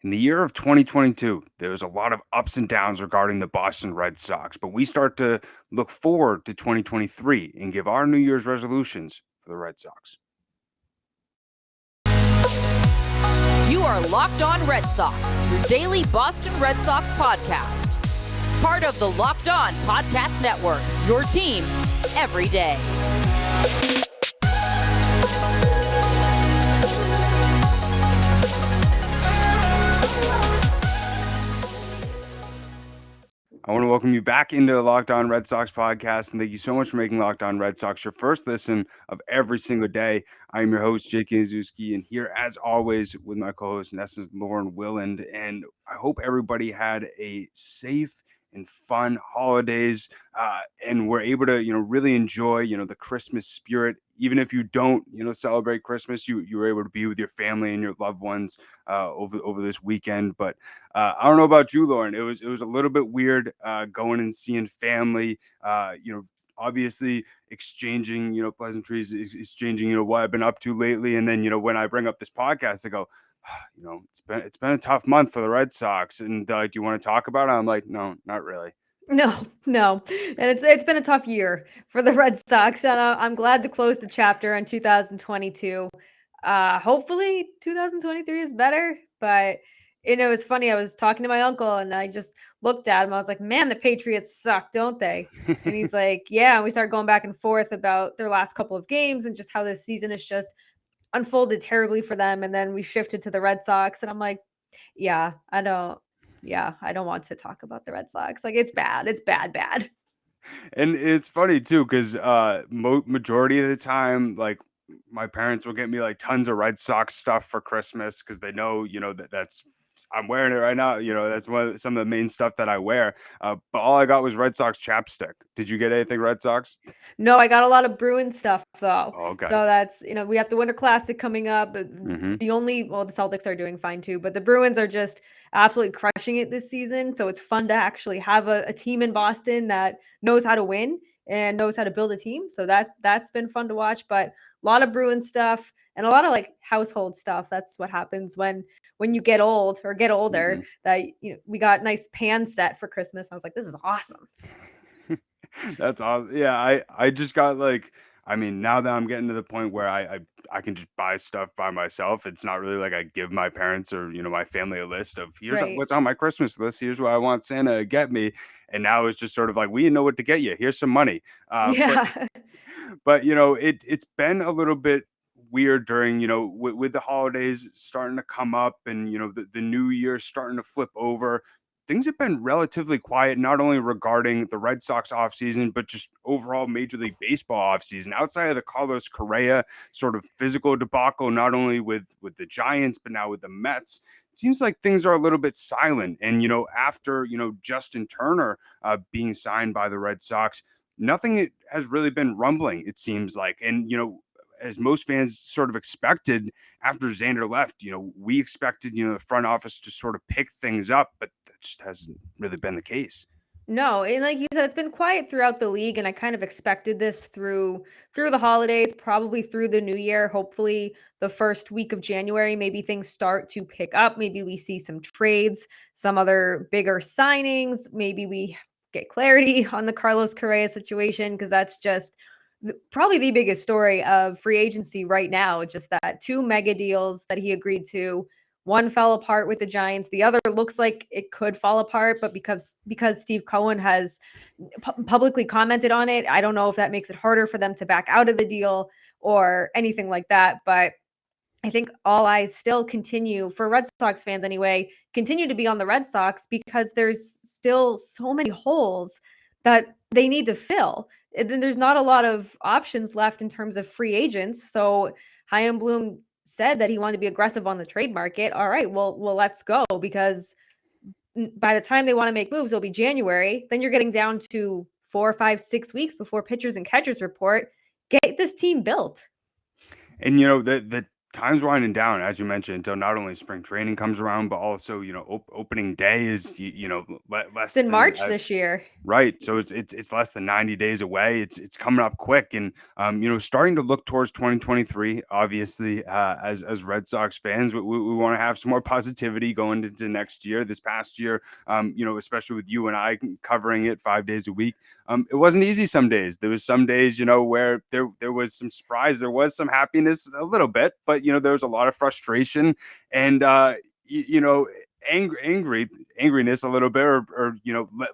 In the year of 2022, there was a lot of ups and downs regarding the Boston Red Sox, but we start to look forward to 2023 and give our New Year's resolutions for the Red Sox. You are Locked On Red Sox, your daily Boston Red Sox podcast. Part of the Locked On Podcast Network, your team every day. I want to welcome you back into the Locked On Red Sox podcast, and thank you so much for making Locked On Red Sox your first listen of every single day. I'm your host, Jake Ignaszewski, and here, as always, with my co-host, NESN's Lauren Willand, and I hope everybody had a safe and fun holidays, and we're able to, really enjoy, the Christmas spirit. Even if you don't, celebrate Christmas, you were able to be with your family and your loved ones over this weekend. But I don't know about you, Lauren. It was a little bit weird going and seeing family. Obviously exchanging, pleasantries, exchanging, what I've been up to lately, and then when I bring up this podcast, I go, it's been a tough month for the Red Sox, and do you want to talk about it? I'm like, no, not really. No, and it's been a tough year for the Red Sox, and I'm glad to close the chapter in 2022. Hopefully 2023 is better, but it's funny. I was talking to my uncle, and I just looked at him. I was like, "Man, the Patriots suck, don't they?" And he's like, "Yeah." And we started going back and forth about their last couple of games and just how this season has just unfolded terribly for them. And then we shifted to the Red Sox, and I'm like, "Yeah, I don't." Yeah, I don't want to talk about the Red Sox. Like, it's bad. It's bad. And it's funny too, because majority of the time, like my parents will get me like tons of Red Sox stuff for Christmas because they know, that's I'm wearing it right now. That's some of the main stuff that I wear. But all I got was Red Sox chapstick. Did you get anything Red Sox? No, I got a lot of Bruins stuff though. Oh, okay. So that's, we have the Winter Classic coming up. Mm-hmm. The Celtics are doing fine too, but the Bruins are just absolutely crushing it this season. So it's fun to actually have a team in Boston that knows how to win and knows how to build a team. So that's been fun to watch, but a lot of Bruins stuff and a lot of like household stuff. That's what happens when you get old or get older. Mm-hmm. That we got nice pan set for Christmas. I was like, this is awesome. That's awesome. Yeah, I just got like, I mean, now that I'm getting to the point where I can just buy stuff by myself. It's not really like I give my parents or my family a list of here's Right. what's on my Christmas list. Here's what I want Santa to get me. And now it's just sort of like we know what to get you. Here's some money. Yeah. But it's been a little bit weird during with the holidays starting to come up and the new year starting to flip over. Things have been relatively quiet, not only regarding the Red Sox offseason, but just overall Major League Baseball offseason. Outside of the Carlos Correa sort of physical debacle, not only with the Giants, but now with the Mets, it seems like things are a little bit silent. And, after, Justin Turner being signed by the Red Sox, nothing has really been rumbling, it seems like. And, as most fans sort of expected after Xander left, we expected, the front office to sort of pick things up, but that just hasn't really been the case. No, and like you said, it's been quiet throughout the league, and I kind of expected this through the holidays, probably through the new year. Hopefully, the first week of January, maybe things start to pick up. Maybe we see some trades, some other bigger signings. Maybe we get clarity on the Carlos Correa situation because that's just probably the biggest story of free agency right now. Just that two mega deals that he agreed to. One fell apart with the Giants. The other looks like it could fall apart, but because Steve Cohen has publicly commented on it, I don't know if that makes it harder for them to back out of the deal or anything like that. But I think all eyes still continue, for Red Sox fans anyway, continue to be on the Red Sox because there's still so many holes that they need to fill. And then there's not a lot of options left in terms of free agents. So Chaim Bloom said that he wanted to be aggressive on the trade market. All right, well, let's go, because by the time they want to make moves, it'll be January. Then you're getting down to 4, 5, 6 weeks before pitchers and catchers report. Get this team built. And the time's winding down, as you mentioned, until not only spring training comes around, but also, opening day is, It's less in than March this year. right. So it's less than 90 days away. It's coming up quick, and starting to look towards 2023. Obviously, as Red Sox fans, we want to have some more positivity going into next year. This past year, especially with you and I covering it 5 days a week, it wasn't easy. Some days there was some days, where there was some surprise, there was some happiness, a little bit, but there was a lot of frustration and angriness a little bit, or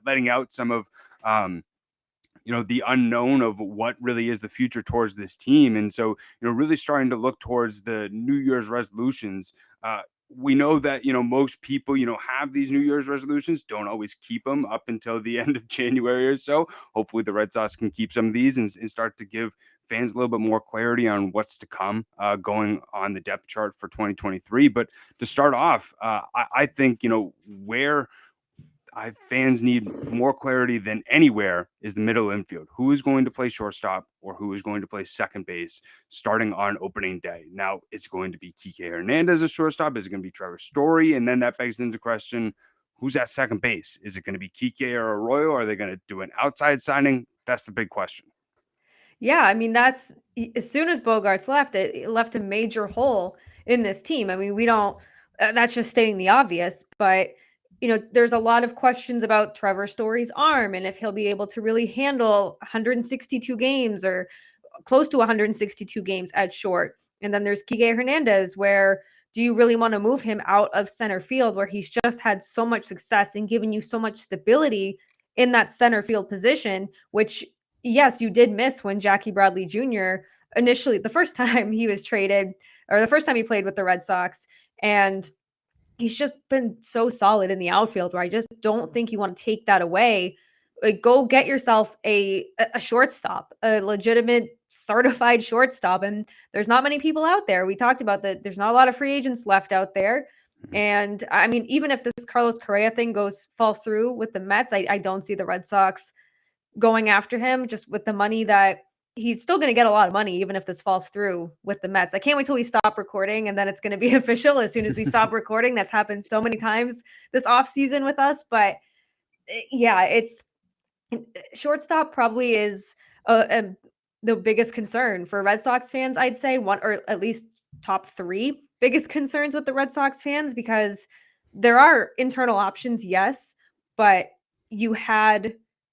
letting out some of um, the unknown of what really is the future towards this team. And so, really starting to look towards the New Year's resolutions. We know that, most people, have these New Year's resolutions, don't always keep them up until the end of January or so. Hopefully the Red Sox can keep some of these and start to give fans a little bit more clarity on what's to come going on the depth chart for 2023. But to start off, I think, where fans need more clarity than anywhere is the middle infield. Who is going to play shortstop or who is going to play second base starting on opening day? Now, it's going to be Kike Hernandez as shortstop. Is it going to be Trevor Story? And then that begs into question, who's at second base? Is it going to be Kike or Arroyo? Are they going to do an outside signing? That's the big question. Yeah, I mean, that's as soon as Bogaerts left, it left a major hole in this team. I mean, we don't, that's just stating the obvious, but, there's a lot of questions about Trevor Story's arm and if he'll be able to really handle 162 games or close to 162 games at short. And then there's Kike Hernandez, where do you really want to move him out of center field where he's just had so much success and given you so much stability in that center field position, which yes, you did miss when Jackie Bradley Jr. initially, the first time he was traded, or the first time he played with the Red Sox. And he's just been so solid in the outfield where I just don't think you want to take that away. Like, go get yourself a shortstop, a legitimate certified shortstop. And there's not many people out there. We talked about that. There's not a lot of free agents left out there. And I mean, even if this Carlos Correa thing falls through with the Mets, I don't see the Red Sox going after him, just with the money that he's still going to get a lot of money, even if this falls through with the Mets. I can't wait till we stop recording and then it's going to be official as soon as we stop recording. That's happened so many times this offseason with us. But yeah, it's shortstop probably is the biggest concern for Red Sox fans, I'd say, one or at least top three biggest concerns with the Red Sox fans, because there are internal options, yes, but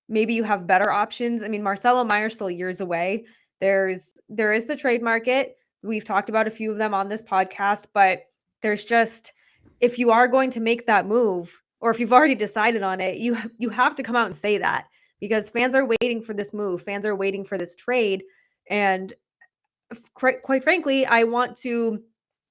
maybe you have better options. I mean, Marcelo Meyer's still years away. There is the trade market. We've talked about a few of them on this podcast, but there's just, if you are going to make that move, or if you've already decided on it, you have to come out and say that, because fans are waiting for this move. Fans are waiting for this trade. And quite frankly, I want to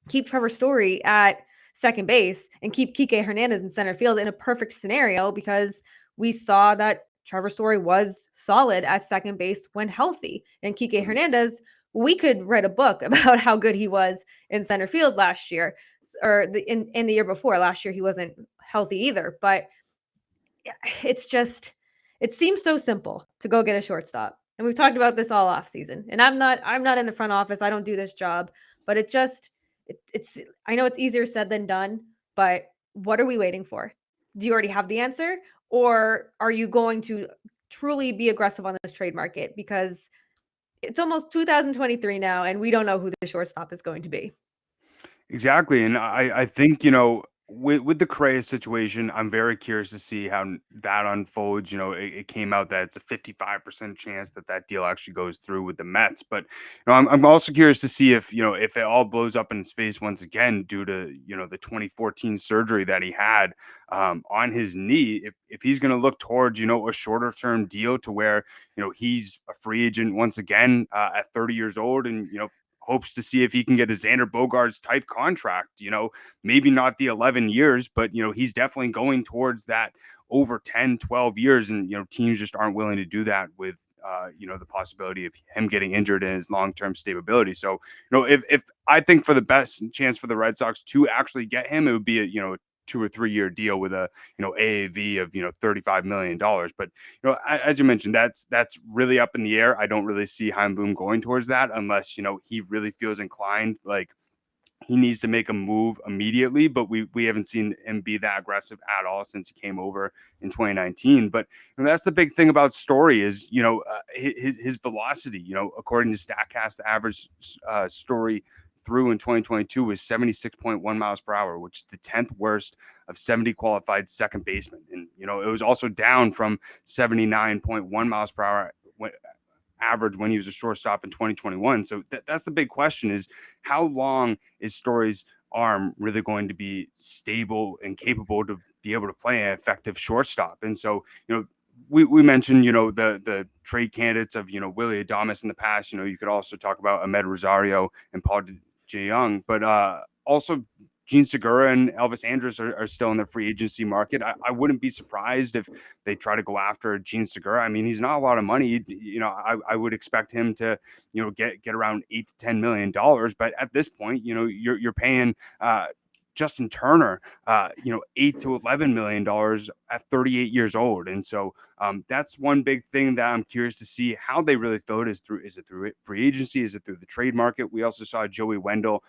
keep Trevor Story at second base and keep Kike Hernandez in center field in a perfect scenario, because we saw that Trevor Story was solid at second base when healthy. And Kike Hernandez, we could write a book about how good he was in center field last year, or in the year before. Last year he wasn't healthy either. But it's just, it seems so simple to go get a shortstop. And we've talked about this all off season. And I'm not in the front office. I don't do this job, but it's I know it's easier said than done, but what are we waiting for? Do you already have the answer? Or are you going to truly be aggressive on this trade market? Because it's almost 2023 now, and we don't know who the shortstop is going to be. Exactly. And I think, with the Correa situation, I'm very curious to see how that unfolds. It came out that it's a 55% chance that deal actually goes through with the Mets. But I'm also curious to see if if it all blows up in his face once again due to the 2014 surgery that he had on his knee. If he's going to look towards a shorter term deal to where he's a free agent once again at 30 years old, and hopes to see if he can get a Xander Bogaerts type contract, maybe not the 11 years, but, he's definitely going towards that over 10, 12 years. And, teams just aren't willing to do that with, the possibility of him getting injured and his long-term stability. So, if I think for the best chance for the Red Sox to actually get him, it would be a 2 or 3 year deal with a AAV of $35 million. But as you mentioned, that's really up in the air. I don't really see Chaim Bloom going towards that unless he really feels inclined, like he needs to make a move immediately, but we haven't seen him be that aggressive at all since he came over in 2019. But that's the big thing about Story is, his velocity, according to StatCast, the average Story through in 2022 was 76.1 miles per hour, which is the 10th worst of 70 qualified second basemen. And, it was also down from 79.1 miles per hour average when he was a shortstop in 2021. So that's the big question is how long is Story's arm really going to be stable and capable to be able to play an effective shortstop? And so, we mentioned, the trade candidates of, Willie Adames in the past. You could also talk about Ahmed Rosario and Paul DeJong, but also Gene Segura and Elvis Andrus are still in the free agency market. I wouldn't be surprised if they try to go after Gene Segura. I mean, he's not a lot of money. I would expect him to, get around $8 to $10 million. But at this point, you're paying Justin Turner, $8 to $11 million at 38 years old. And so that's one big thing that I'm curious to see how they really fill it. Is it through free agency? Is it through the trade market? We also saw Joey Wendell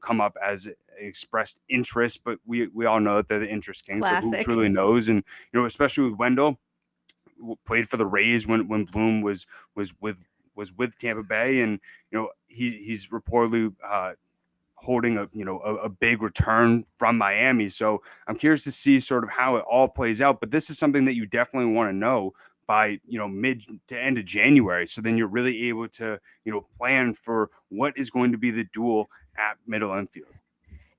come up as expressed interest, but we all know that they're the interest kings. So who truly knows? And, especially with Wendell, played for the Rays when Bloom was with Tampa Bay. And, he's reportedly holding a big return from Miami. So I'm curious to see sort of how it all plays out. But this is something that you definitely want to know by mid to end of January. So then you're really able to plan for what is going to be the duel at middle infield.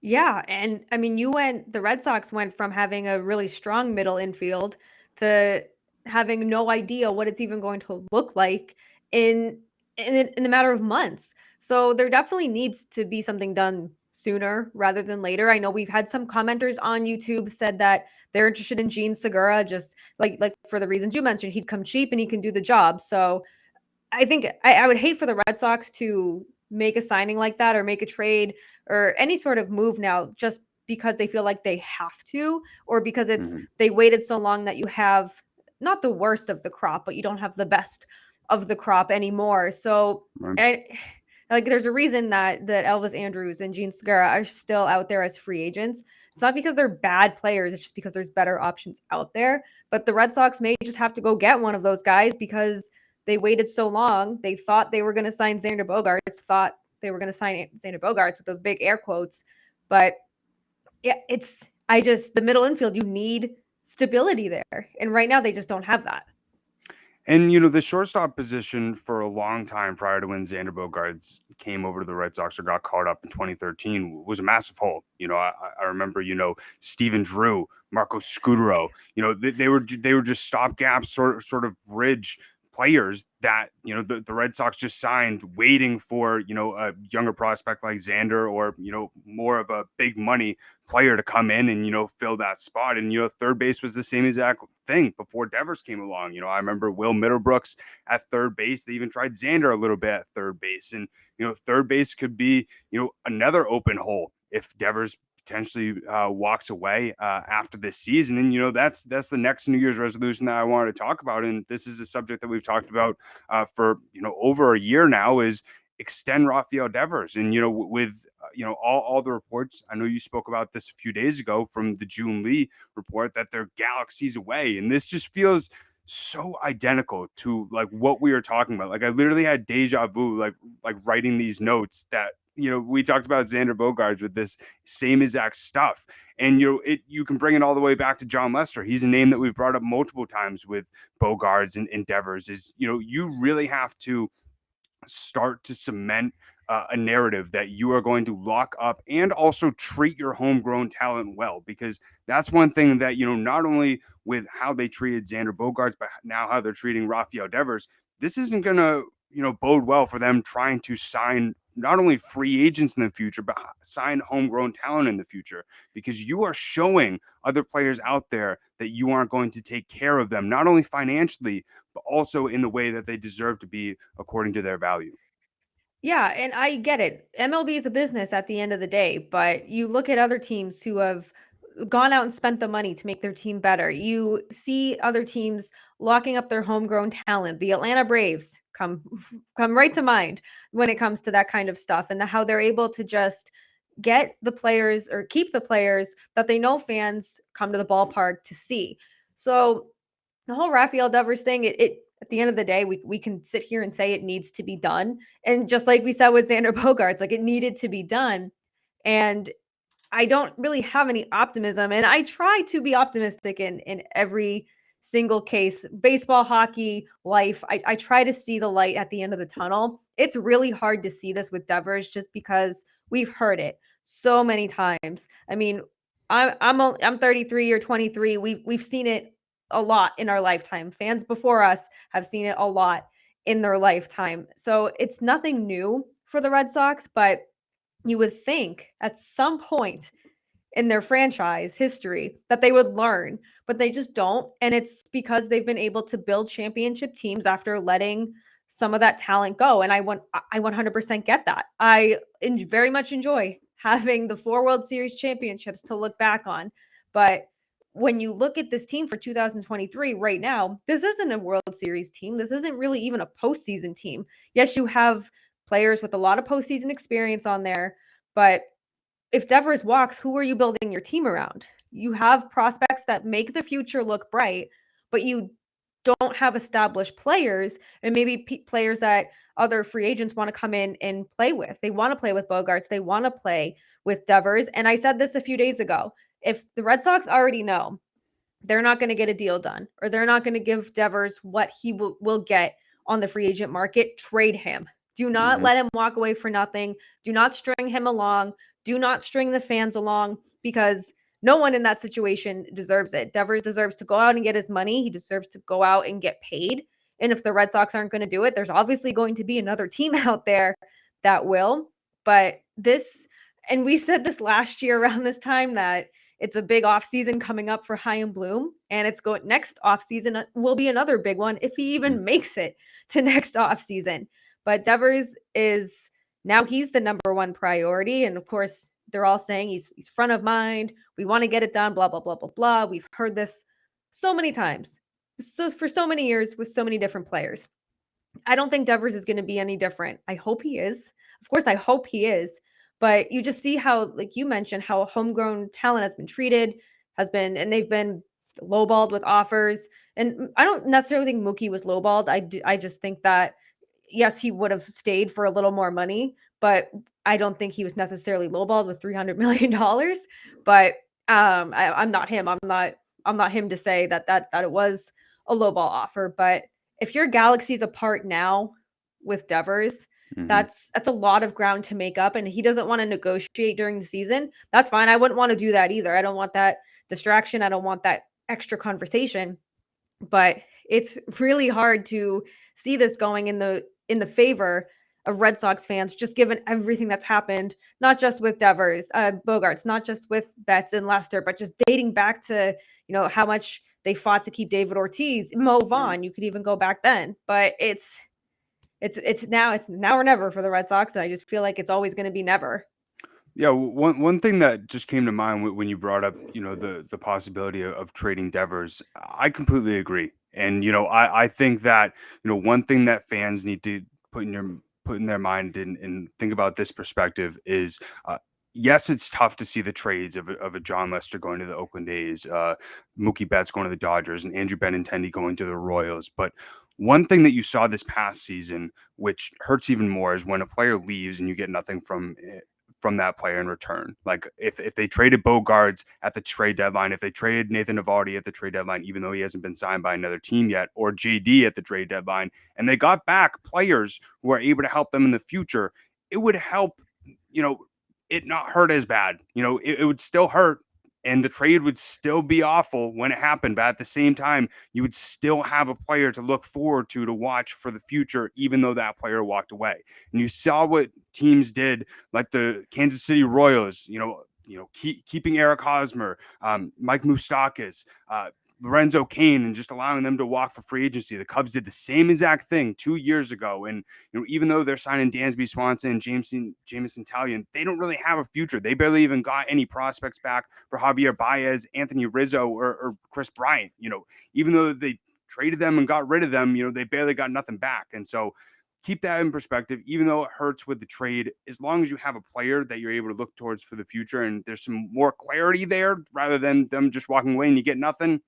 Yeah, and I mean, the Red Sox went from having a really strong middle infield to having no idea what it's even going to look like in the matter of months. So there definitely needs to be something done sooner rather than later. I know we've had some commenters on YouTube said that they're interested in Gene Segura, just like for the reasons you mentioned. He'd come cheap and he can do the job. So I think I would hate for the Red Sox to make a signing like that or make a trade or any sort of move now just because they feel like they have to, or because they waited so long that you have not the worst of the crop, but you don't have the best of the crop anymore. So there's a reason that Elvis Andrus and Gene Segura are still out there as free agents. It's not because they're bad players. It's just because there's better options out there. But the Red Sox may just have to go get one of those guys because they waited so long. They thought they were going to sign Xander Bogaerts, with those big air quotes. But yeah, the middle infield, you need stability there. And right now they just don't have that. And, the shortstop position for a long time prior to when Xander Bogaerts came over to the Red Sox or got caught up in 2013 was a massive hole. I remember, Steven Drew, Marco Scutaro, they were just stopgap sort of bridge players that, the Red Sox just signed waiting for, a younger prospect like Xander or, more of a big money player to come in and, fill that spot. And, third base was the same exact thing before Devers came along. I remember Will Middlebrooks at third base. They even tried Xander a little bit at third base. And, third base could be, another open hole if Devers potentially walks away after this season. And, that's the next New Year's resolution that I wanted to talk about. And this is a subject that we've talked about for, over a year now is extend Rafael Devers. And, with, all the reports, I know you spoke about this a few days ago from the June Lee report that they're galaxies away. And this just feels so identical to like what we were talking about. Like I literally had deja vu, like writing these notes that, we talked about Xander Bogaerts with this same exact stuff. And, you can bring it all the way back to John Lester. He's a name that we've brought up multiple times with Bogaerts and Devers is, you really have to start to cement a narrative that you are going to lock up and also treat your homegrown talent well, because that's one thing that, not only with how they treated Xander Bogaerts, but now how they're treating Rafael Devers, this isn't going to, bode well for them trying to sign not only free agents in the future, but sign homegrown talent in the future, because you are showing other players out there that you aren't going to take care of them, not only financially, but also in the way that they deserve to be according to their value. Yeah, and I get it. MLB is a business at the end of the day, but you look at other teams who have gone out and spent the money to make their team better. You see other teams locking up their homegrown talent. The Atlanta Braves come right to mind when it comes to that kind of stuff, and how they're able to just get the players or keep the players that they know fans come to the ballpark to see. So the whole Rafael Devers thing, it at the end of the day, we can sit here and say it needs to be done. And just like we said with Xander Bogaerts, like it needed to be done. And I don't really have any optimism. And I try to be optimistic in every single case. Baseball, hockey, life. I try to see the light at the end of the tunnel. It's really hard to see this with Devers just because we've heard it so many times. I mean, I'm 33 or 23. We've seen it a lot in our lifetime. Fans before us have seen it a lot in their lifetime. So it's nothing new for the Red Sox, but you would think at some point in their franchise history that they would learn, but they just don't. And it's because they've been able to build championship teams after letting some of that talent go. And I 100% get that. Very much enjoy having the 4 World Series championships to look back on. But when you look at this team for 2023 right now, this isn't a World Series team. This isn't really even a postseason team. Yes, you have players with a lot of postseason experience on there, but if Devers walks, who are you building your team around? You have prospects that make the future look bright, but you don't have established players and maybe players that other free agents want to come in and play with. They want to play with Bogaerts. They want to play with Devers. And I said this a few days ago. If the Red Sox already know they're not going to get a deal done or they're not going to give Devers what he will get on the free agent market, trade him. Do not let him walk away for nothing. Do not string him along. Do not string the fans along because no one in that situation deserves it. Devers deserves to go out and get his money. He deserves to go out and get paid. And if the Red Sox aren't going to do it, there's obviously going to be another team out there that will. But this, and we said this last year around this time, that it's a big offseason coming up for Chaim Bloom, and it's going next offseason will be another big one if he even makes it to next offseason. But Devers is now he's the number one priority. And of course, they're all saying he's front of mind. We want to get it done, blah, blah, blah, blah, blah. We've heard this so many times. So for so many years with so many different players. I don't think Devers is going to be any different. I hope he is. Of course, I hope he is. But you just see how, like you mentioned, how homegrown talent has been treated, and they've been lowballed with offers. And I don't necessarily think Mookie was lowballed. I just think that, yes, he would have stayed for a little more money, but I don't think he was necessarily lowballed with $300 million. But I'm not him. I'm not him to say that it was a lowball offer. But if your galaxy's apart now with Devers, that's a lot of ground to make up, and he doesn't want to negotiate during the season. That's fine. I wouldn't want to do that either. I don't want that distraction. I don't want that extra conversation. But it's really hard to see this going in the favor of Red Sox fans, just given everything that's happened, not just with Devers, Bogaerts, not just with Betts and Lester, but just dating back to, how much they fought to keep David Ortiz, Mo Vaughn. You could even go back then, but it's now or never for the Red Sox. And I just feel like it's always going to be never. Yeah, one thing that just came to mind when you brought up, the possibility of trading Devers, I completely agree. And I think that one thing that fans need to put in their mind and think about this perspective is, yes, it's tough to see the trades of a John Lester going to the Oakland A's, Mookie Betts going to the Dodgers, and Andrew Benintendi going to the Royals. But one thing that you saw this past season, which hurts even more, is when a player leaves and you get nothing from that player in return. Like if they traded Bogaerts at the trade deadline, if they traded Nathan Eovaldi at the trade deadline, even though he hasn't been signed by another team yet, or JD at the trade deadline, and they got back players who are able to help them in the future, it would help, it not hurt as bad. It would still hurt, and the trade would still be awful when it happened. But at the same time, you would still have a player to look forward to watch for the future, even though that player walked away. And you saw what teams did, like the Kansas City Royals, keeping Eric Hosmer, Mike Moustakas, Lorenzo Cain, and just allowing them to walk for free agency. The Cubs did the same exact thing 2 years ago. And even though they're signing Dansby Swanson and Jameson Taillon, they don't really have a future. They barely even got any prospects back for Javier Baez, Anthony Rizzo, or Chris Bryant. Even though they traded them and got rid of them, they barely got nothing back. And so keep that in perspective, even though it hurts with the trade, as long as you have a player that you're able to look towards for the future and there's some more clarity there rather than them just walking away and you get nothing.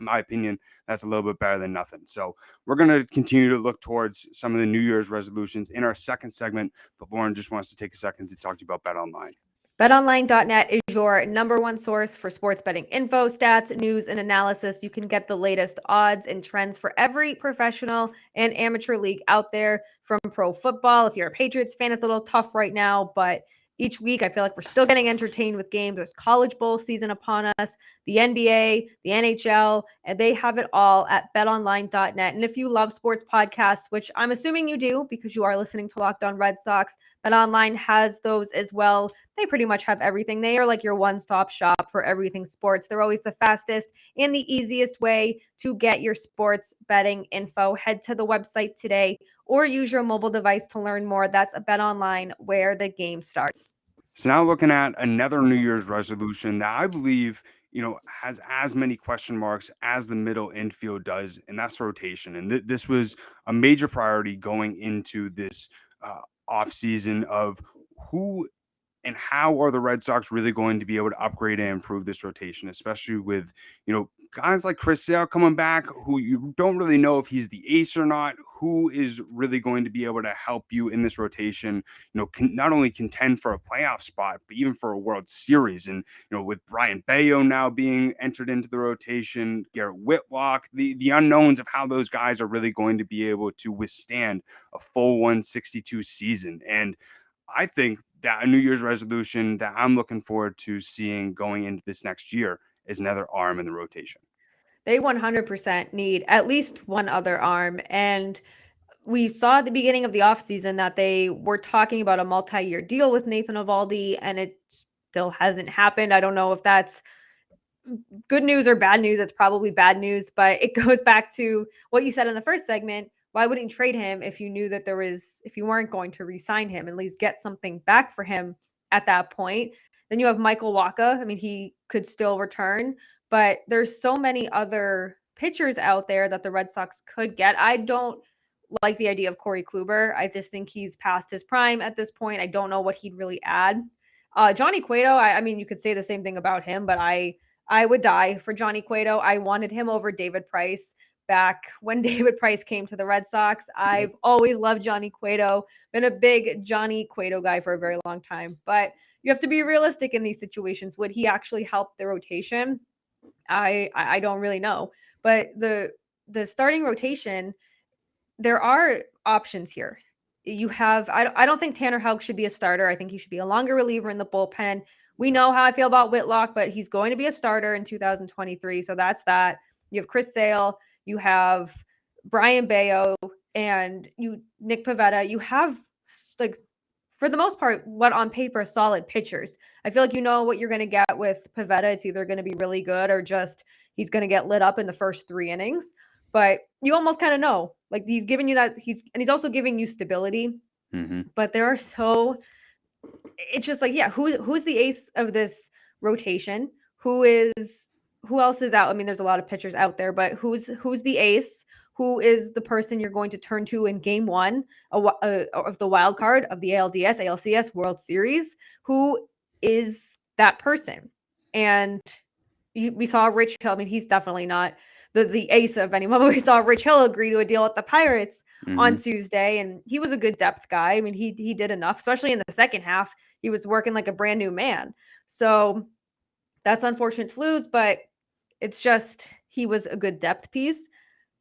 In my opinion, that's a little bit better than nothing. So we're going to continue to look towards some of the New Year's resolutions in our second segment. But Lauren just wants to take a second to talk to you about Bet Online. BetOnline.net is your number one source for sports betting info, stats, news, and analysis. You can get the latest odds and trends for every professional and amateur league out there, from pro football. If you're a Patriots fan, it's a little tough right now, but each week I feel like we're still getting entertained with games. There's college bowl season upon us, the NBA, the NHL, and they have it all at betonline.net. And if you love sports podcasts, which I'm assuming you do because you are listening to Locked On Red Sox, BetOnline has those as well. They pretty much have everything. They are like your one-stop shop for everything sports. They're always the fastest and the easiest way to get your sports betting info. Head to the website today or use your mobile device to learn more. That's a BetOnline, where the game starts. So now looking at another New Year's resolution that I believe, has as many question marks as the middle infield does, and that's rotation. And this was a major priority going into this offseason of who and how are the Red Sox really going to be able to upgrade and improve this rotation, especially with, guys like Chris Sale coming back, who you don't really know if he's the ace or not, who is really going to be able to help you in this rotation, not only contend for a playoff spot, but even for a World Series. And, with Brian Bayo now being entered into the rotation, Garrett Whitlock, the unknowns of how those guys are really going to be able to withstand a full 162 season. And I think that a New Year's resolution that I'm looking forward to seeing going into this next year is another arm in the rotation. They 100% need at least one other arm. And we saw at the beginning of the offseason that they were talking about a multi-year deal with Nathan Eovaldi, and it still hasn't happened. I don't know if that's good news or bad news. It's probably bad news, but it goes back to what you said in the first segment. Why wouldn't you trade him if you knew that if you weren't going to re-sign him, at least get something back for him at that point? Then you have Michael Wacha. I mean, he could still return, but there's so many other pitchers out there that the Red Sox could get. I don't like the idea of Corey Kluber. I just think he's past his prime at this point. I don't know what he'd really add. Johnny Cueto, I mean, you could say the same thing about him, but I would die for Johnny Cueto. I wanted him over David Price back when David Price came to the Red Sox. I've always loved Johnny Cueto, been a big Johnny Cueto guy for a very long time, but you have to be realistic in these situations. Would he actually help the rotation? I don't really know, but the starting rotation, there are options here. You have, I don't think Tanner Houck should be a starter. I think he should be a longer reliever in the bullpen. We know how I feel about Whitlock, but he's going to be a starter in 2023. So that's that. You have Chris Sale, you have Brian Bayo, and Nick Pivetta. You have, like, for the most part, what on paper solid pitchers. I feel like you know what you're going to get with Pivetta. It's either going to be really good or just he's going to get lit up in the first 3 innings. But you almost kind of know, like, he's giving you that, he's also giving you stability. Mm-hmm. But there are it's just like, yeah, who's the ace of this rotation? Who else is out? I mean, there's a lot of pitchers out there, but who's the ace? Who is the person you're going to turn to in game 1 of the wild card of the ALDS, ALCS World Series? Who is that person? And we saw Rich Hill. I mean, he's definitely not the ace of anyone, but we saw Rich Hill agree to a deal with the Pirates on Tuesday, and he was a good depth guy. I mean, he did enough, especially in the second half. He was working like a brand new man. So that's unfortunate to lose, but it's just he was a good depth piece.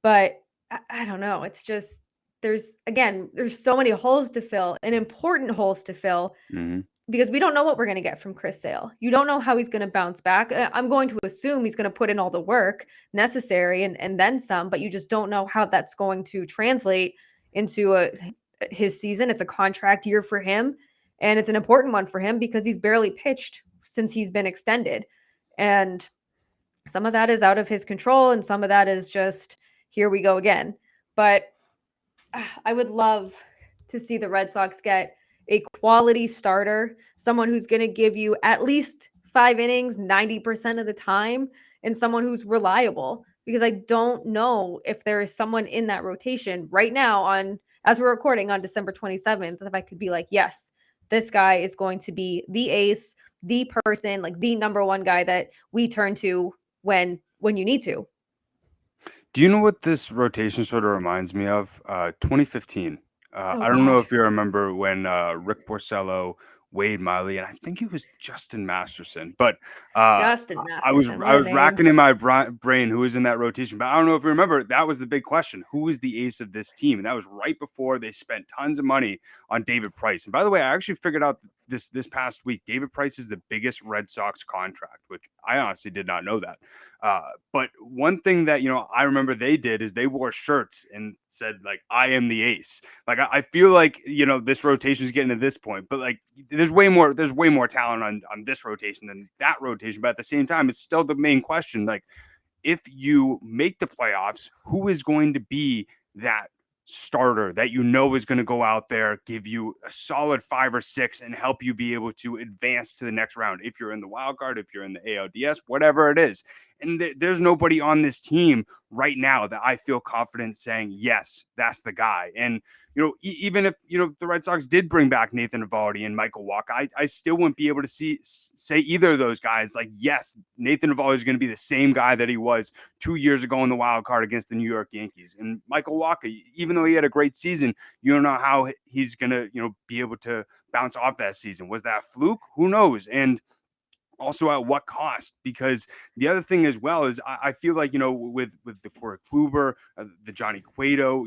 But I don't know. It's just there's so many holes to fill, and important holes to fill. Because we don't know what we're going to get from Chris Sale. You don't know how he's going to bounce back. I'm going to assume he's going to put in all the work necessary and then some, but you just don't know how that's going to translate into his season. It's a contract year for him, and it's an important one for him because he's barely pitched since he's been extended. And some of that is out of his control, and some of that is just, here we go again. But I would love to see the Red Sox get a quality starter, someone who's going to give you at least 5 innings 90% of the time, and someone who's reliable, because I don't know if there is someone in that rotation right now as we're recording on December 27th, if I could be like, yes, this guy is going to be the ace, the person, like the number one guy that we turn to when you need to. Do you know what this rotation sort of reminds me of? 2015. Oh I don't know God, if you remember when Rick Porcello, Wade Miley, and I think it was Justin Masterson. But Justin I was Masterson, I what a was name. racking in my brain who was in that rotation. But I don't know if you remember. That was the big question: who was the ace of this team? And that was right before they spent tons of money on David Price. And by the way, I actually figured out this past week, David Price is the biggest Red Sox contract, which I honestly did not know that. But one thing that I remember they did is they wore shirts and said like, "I am the ace." Like I feel like this rotation is getting to this point, but like there's way more talent on this rotation than that rotation. But at the same time, it's still the main question. Like if you make the playoffs, who is going to be that starter that is going to go out there, give you a solid 5 or 6 and help you be able to advance to the next round if you're in the wild card, if you're in the ALDS, whatever it is. And there's nobody on this team right now that I feel confident saying, yes, that's the guy. And even if the Red Sox did bring back Nathan Eovaldi and Michael Wacha, I still wouldn't be able to say either of those guys like, yes, Nathan Eovaldi is going to be the same guy that he was 2 years ago in the wild card against the New York Yankees. And Michael Wacha, even though he had a great season, you don't know how he's going to be able to bounce off that season. Was that a fluke? Who knows? And also at what cost? Because the other thing as well is I feel like, with the Corey Kluber, the Johnny Cueto,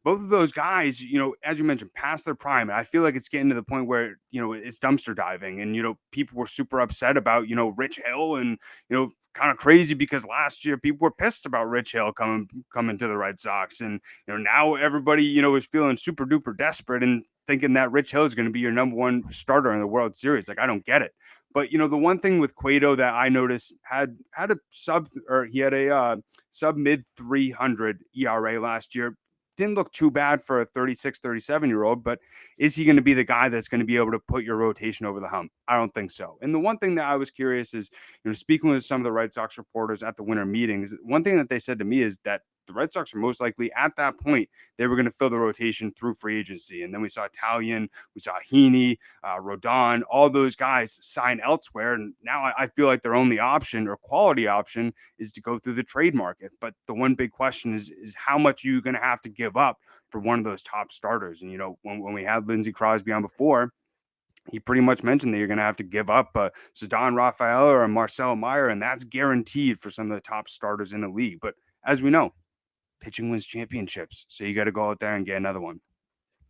both of those guys, as you mentioned, past their prime. And I feel like it's getting to the point where, it's dumpster diving. And, people were super upset about, Rich Hill and, kind of crazy because last year people were pissed about Rich Hill coming to the Red Sox. And, now everybody, is feeling super duper desperate and thinking that Rich Hill is going to be your number one starter in the World Series. Like, I don't get it. But the one thing with Cueto that I noticed had a sub mid 300 ERA last year. Didn't look too bad for a 36, 37-year-old, but is he going to be the guy that's going to be able to put your rotation over the hump? I don't think so. And the one thing that I was curious is, speaking with some of the Red Sox reporters at the winter meetings, one thing that they said to me is that the Red Sox are most likely at that point, they were going to fill the rotation through free agency. And then we saw Italian, we saw Heaney, Rodon, all those guys sign elsewhere. And now I feel like their only option or quality option is to go through the trade market. But the one big question is how much are you going to have to give up for one of those top starters? And, when we had Lindsey Crosby on before, he pretty much mentioned that you're going to have to give up Ceddanne Rafael or a Marcelo Meyer, and that's guaranteed for some of the top starters in the league. But as we know, pitching wins championships, so you got to go out there and get another one.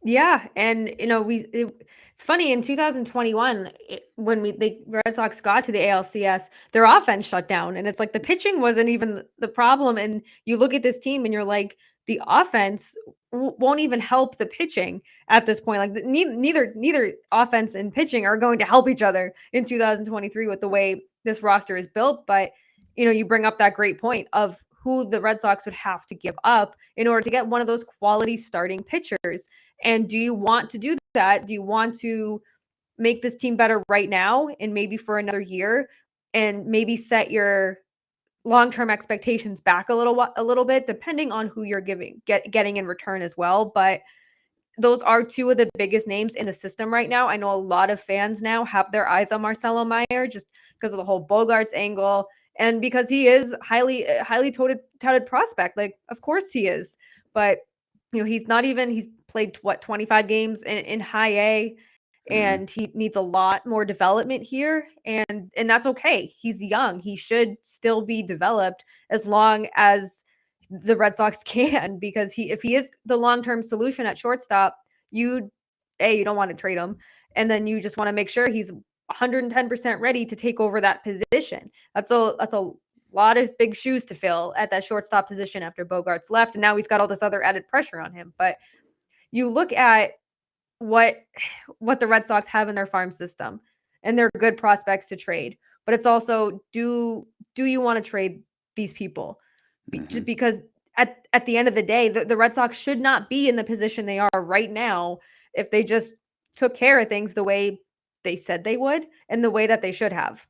Yeah, and it's funny in 2021 when the Red Sox got to the ALCS, their offense shut down, and it's like the pitching wasn't even the problem. And you look at this team, and you're like, the offense won't even help the pitching at this point. Like neither offense and pitching are going to help each other in 2023 with the way this roster is built. But you bring up that great point of who the Red Sox would have to give up in order to get one of those quality starting pitchers. And do you want to do that? Do you want to make this team better right now and maybe for another year and maybe set your long-term expectations back a little bit, depending on who you're getting in return as well? But those are two of the biggest names in the system right now. I know a lot of fans now have their eyes on Marcelo Meyer just because of the whole Bogaerts angle and because he is highly touted prospect. Like, of course he is, but he's played 25 games in high A, and he needs a lot more development here, and that's okay. He's young. He should still be developed as long as the Red Sox can, because if he is the long-term solution at shortstop, you don't want to trade him, and then you just want to make sure he's 110% ready to take over that position. That's a lot of big shoes to fill at that shortstop position after Bogaerts left, and now he's got all this other added pressure on him. But you look at what the Red Sox have in their farm system, and they're good prospects to trade. But it's also, do you want to trade these people? Just because at the end of the day, the Red Sox should not be in the position they are right now if they just took care of things the way they said they would and the way that they should have.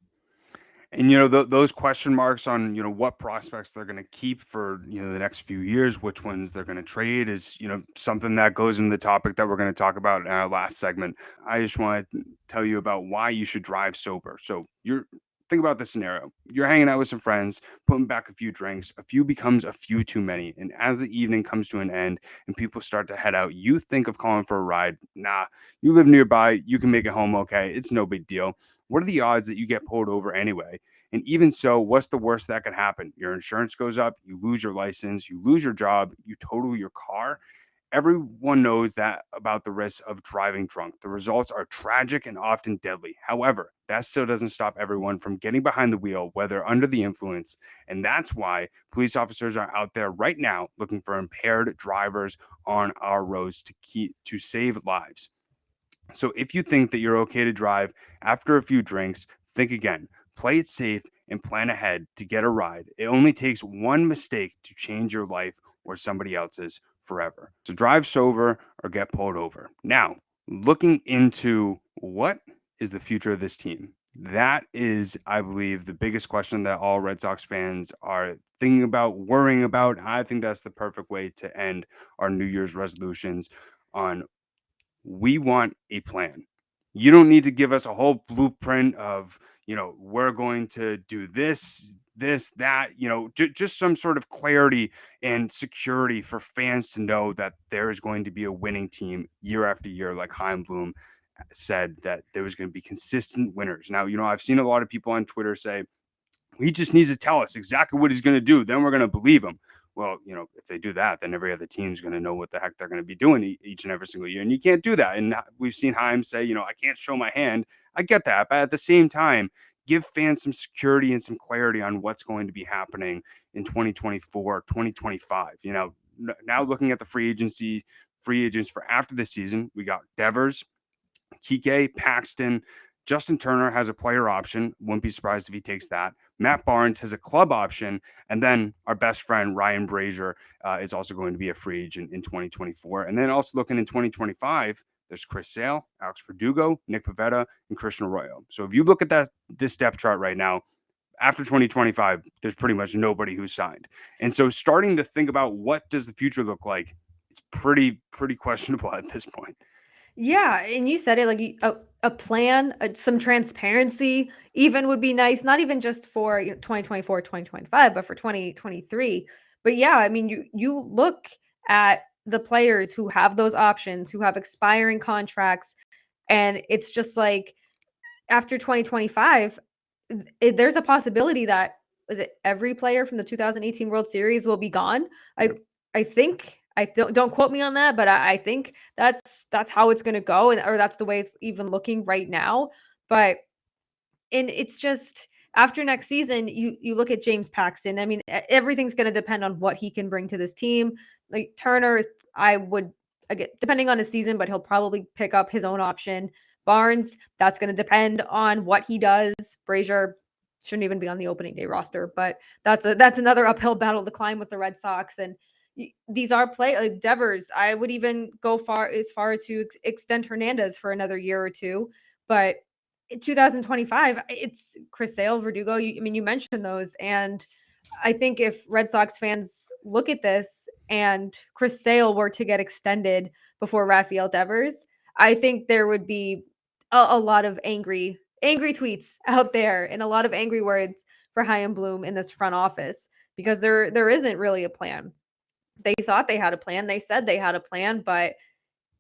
And, those question marks on, what prospects they're going to keep for, the next few years, which ones they're going to trade is, something that goes into the topic that we're going to talk about in our last segment. I just want to tell you about why you should drive sober. So think about this scenario. You're hanging out with some friends, putting back a few drinks, a few becomes a few too many. And as the evening comes to an end and people start to head out, you think of calling for a ride. Nah, you live nearby. You can make it home okay. It's no big deal. What are the odds that you get pulled over anyway? And even so, what's the worst that could happen? Your insurance goes up, you lose your license, you lose your job, you total your car. Everyone knows that about the risks of driving drunk. The results are tragic and often deadly. However, that still doesn't stop everyone from getting behind the wheel, whether under the influence. And that's why police officers are out there right now looking for impaired drivers on our roads to save lives. So if you think that you're okay to drive after a few drinks, think again. Play it safe and plan ahead to get a ride. It only takes one mistake to change your life or somebody else's forever. So drive sober or get pulled over. Now, looking into what is the future of this team? That is, I believe, the biggest question that all Red Sox fans are thinking about, worrying about. I think that's the perfect way to end our New Year's resolutions on we want a plan. You don't need to give us a whole blueprint of, we're going to do this, that, just some sort of clarity and security for fans to know that there is going to be a winning team year after year, like Chaim Bloom said, that there was going to be consistent winners. Now, I've seen a lot of people on Twitter say, he just needs to tell us exactly what he's going to do. Then we're going to believe him. Well, if they do that, then every other team's going to know what the heck they're going to be doing each and every single year. And you can't do that. And we've seen Chaim say, I can't show my hand. I get that. But at the same time, give fans some security and some clarity on what's going to be happening in 2024, 2025. Now looking at the free agents for after this season, we got Devers, Kike, Paxton. Justin Turner has a player option. Wouldn't be surprised if he takes that. Matt Barnes has a club option. And then our best friend, Ryan Brazier, is also going to be a free agent in 2024. And then also looking in 2025, there's Chris Sale, Alex Verdugo, Nick Pivetta, and Christian Arroyo. So if you look at this depth chart right now, after 2025, there's pretty much nobody who's signed. And so starting to think about what does the future look like, it's pretty questionable at this point. Yeah, and you said it like a plan, some transparency even would be nice, not even just for 2024, 2025, but for 2023. But yeah, I mean, you look at the players who have those options, who have expiring contracts, and it's just like after 2025, there's a possibility that is it every player from the 2018 World Series will be gone. I think I don't quote me on that, but I think that's how it's going to go, or that's the way it's even looking right now. But and it's just after next season, you look at James Paxton. I mean, everything's going to depend on what he can bring to this team. Like Turner, I would again depending on his season, but he'll probably pick up his own option. Barnes, that's going to depend on what he does. Brazier shouldn't even be on the opening day roster, but that's another uphill battle to climb with the Red Sox. And these are like Devers. I would even go as far to extend Hernandez for another year or two. But in 2025, it's Chris Sale, Verdugo. You mentioned those, and I think if Red Sox fans look at this and Chris Sale were to get extended before Rafael Devers, I think there would be a lot of angry tweets out there and a lot of angry words for Chaim Bloom in this front office because there isn't really a plan. They thought they had a plan. They said they had a plan,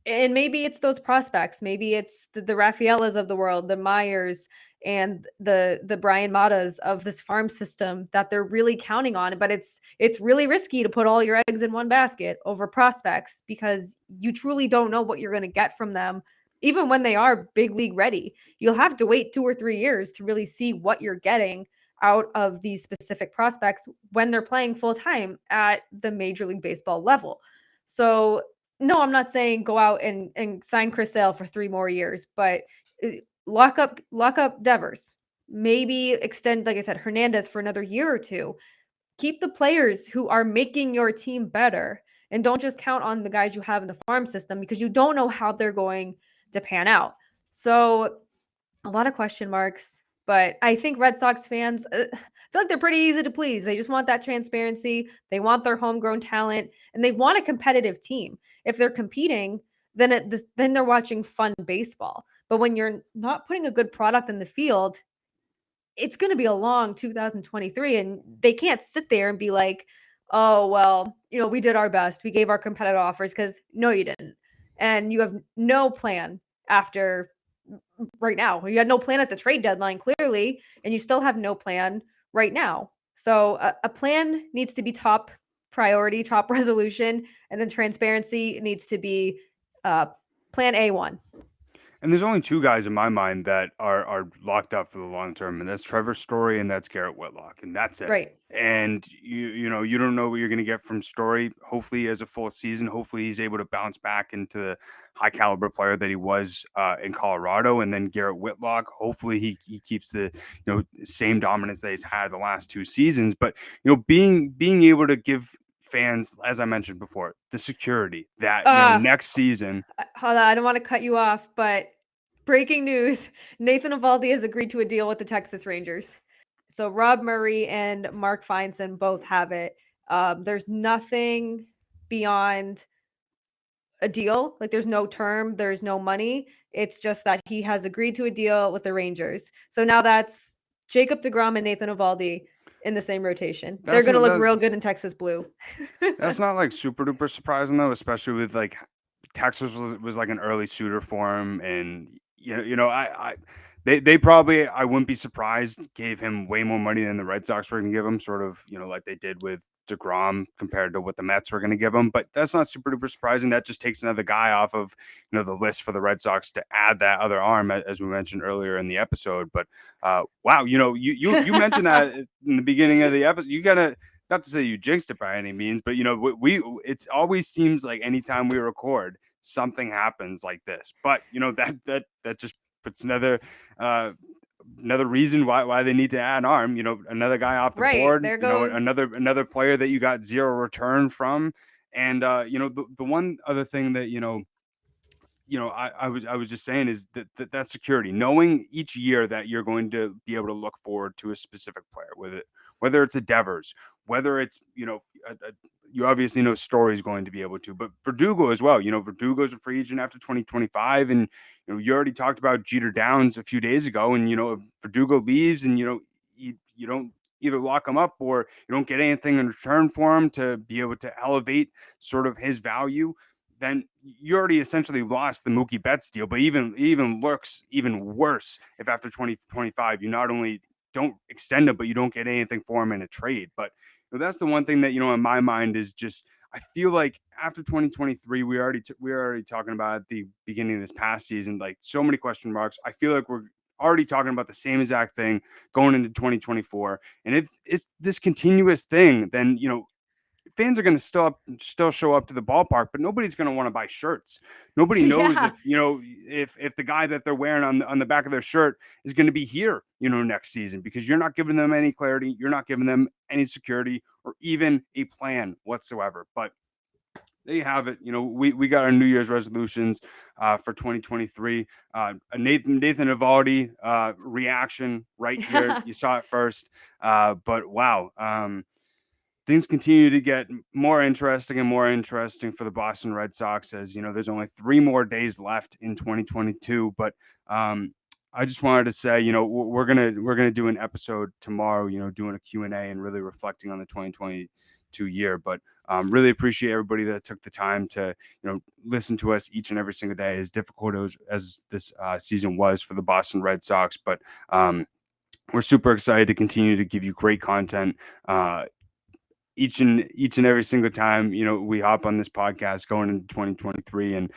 and maybe it's those prospects. Maybe it's the Rafaelas of the world, the Myers and the Brian Matas of this farm system that they're really counting on. But it's really risky to put all your eggs in one basket over prospects because you truly don't know what you're going to get from them. Even when they are big league ready, you'll have to wait 2 or 3 years to really see what you're getting out of these specific prospects when they're playing full time at the Major League Baseball level. So no, I'm not saying go out and sign Chris Sale for 3 more years, but lock up Devers. Maybe extend, like I said, Hernandez for another year or two. Keep the players who are making your team better and don't just count on the guys you have in the farm system because you don't know how they're going to pan out. So a lot of question marks, But I think Red Sox fans feel like they're pretty easy to please. They just want that transparency. They want their homegrown talent, and they want a competitive team. If they're competing, then they're watching fun baseball. But when you're not putting a good product in the field, it's going to be a long 2023, and they can't sit there and be like, oh, well, we did our best. We gave our competitive offers, because no, you didn't. And you have no plan after right now. You had no plan at the trade deadline, clearly, and you still have no plan right now. So a plan needs to be top priority, top resolution, and then transparency needs to be plan A1. And there's only two guys in my mind that are locked up for the long term, and that's Trevor Story and that's Garrett Whitlock, and that's it. Right. And you don't know what you're going to get from Story. Hopefully, as a full season, hopefully he's able to bounce back into the high caliber player that he was in Colorado. And then Garrett Whitlock, hopefully he keeps the same dominance that he's had the last two seasons. But being able to give fans, as I mentioned before, the security that next season. Hold on, I don't want to cut you off, but breaking news: Nathan Eovaldi has agreed to a deal with the Texas Rangers. So Rob Murray and Mark Feinstein both have it. There's nothing beyond a deal. Like, there's no term, there's no money. It's just that he has agreed to a deal with the Rangers. So now that's Jacob deGrom and Nathan Eovaldi in the same rotation. They're going to look real good in Texas blue. That's not like super duper surprising though, especially with like Texas was like an early suitor for him, and they probably, I wouldn't be surprised, gave him way more money than the Red Sox were going to give him, sort of like they did with deGrom compared to what the Mets were going to give him. But that's not super duper surprising. That just takes another guy off of the list for the Red Sox to add that other arm, as we mentioned earlier in the episode. But wow, you mentioned that in the beginning of the episode. You gotta, not to say you jinxed it by any means, but it's always seems like anytime we record, something happens like this. But that just puts another reason why they need to add an arm. Another guy off the board. There goes another player that you got zero return from. And the one other thing that I was just saying is that security, knowing each year that you're going to be able to look forward to a specific player with it, whether it's a Devers, whether it's you obviously know Story's going to be able to, but Verdugo as well. Verdugo's a free agent after 2025, and you already talked about Jeter Downs a few days ago, and if Verdugo leaves, and you don't either lock him up or you don't get anything in return for him to be able to elevate sort of his value, then you already essentially lost the Mookie Betts deal. But even looks even worse if after 2025 you not only don't extend him, but you don't get anything for him in a trade. But that's the one thing that in my mind is just, I feel like after 2023, we were already talking about at the beginning of this past season, like so many question marks. I feel like we're already talking about the same exact thing going into 2024. And if it's this continuous thing, then fans are going to still show up to the ballpark, but nobody's going to want to buy shirts. Nobody knows if the guy that they're wearing on the back of their shirt is going to be here, next season, because you're not giving them any clarity. You're not giving them any security or even a plan whatsoever. But there you have it. We got our New Year's resolutions for 2023. A Nathan Eovaldi reaction right here. You saw it first. But wow. Things continue to get more interesting for the Boston Red Sox, as there's only 3 more days left in 2022. But I just wanted to say, we're gonna do an episode tomorrow, doing a Q&A and really reflecting on the 2022 year. But really appreciate everybody that took the time to listen to us each and every single day, as difficult as this season was for the Boston Red Sox. But we're super excited to continue to give you great content each and every single time we hop on this podcast going into 2023, and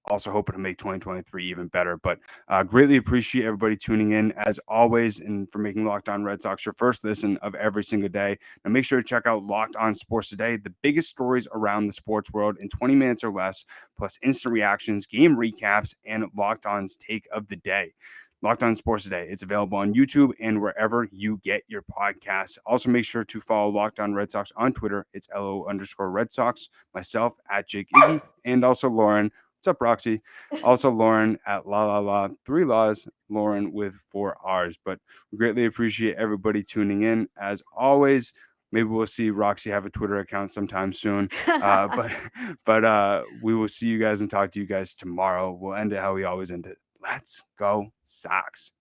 also hoping to make 2023 even better. But greatly appreciate everybody tuning in as always, and for making Locked On Red Sox your first listen of every single day. Now make sure to check out Locked On Sports Today, the biggest stories around the sports world in 20 minutes or less, plus instant reactions, game recaps, and Locked On's take of the day. Locked On Sports Today. It's available on YouTube and wherever you get your podcasts. Also, make sure to follow Locked On Red Sox on Twitter. It's LO_Red Sox. Myself at Jake Iggy, and also Lauren What's up, Roxy? Also, Lauren at La La La, 3 Laws, Lauren with 4 R's. But we greatly appreciate everybody tuning in. As always, maybe we'll see Roxy have a Twitter account sometime soon. But we will see you guys and talk to you guys tomorrow. We'll end it how we always end it. Let's go, Sox.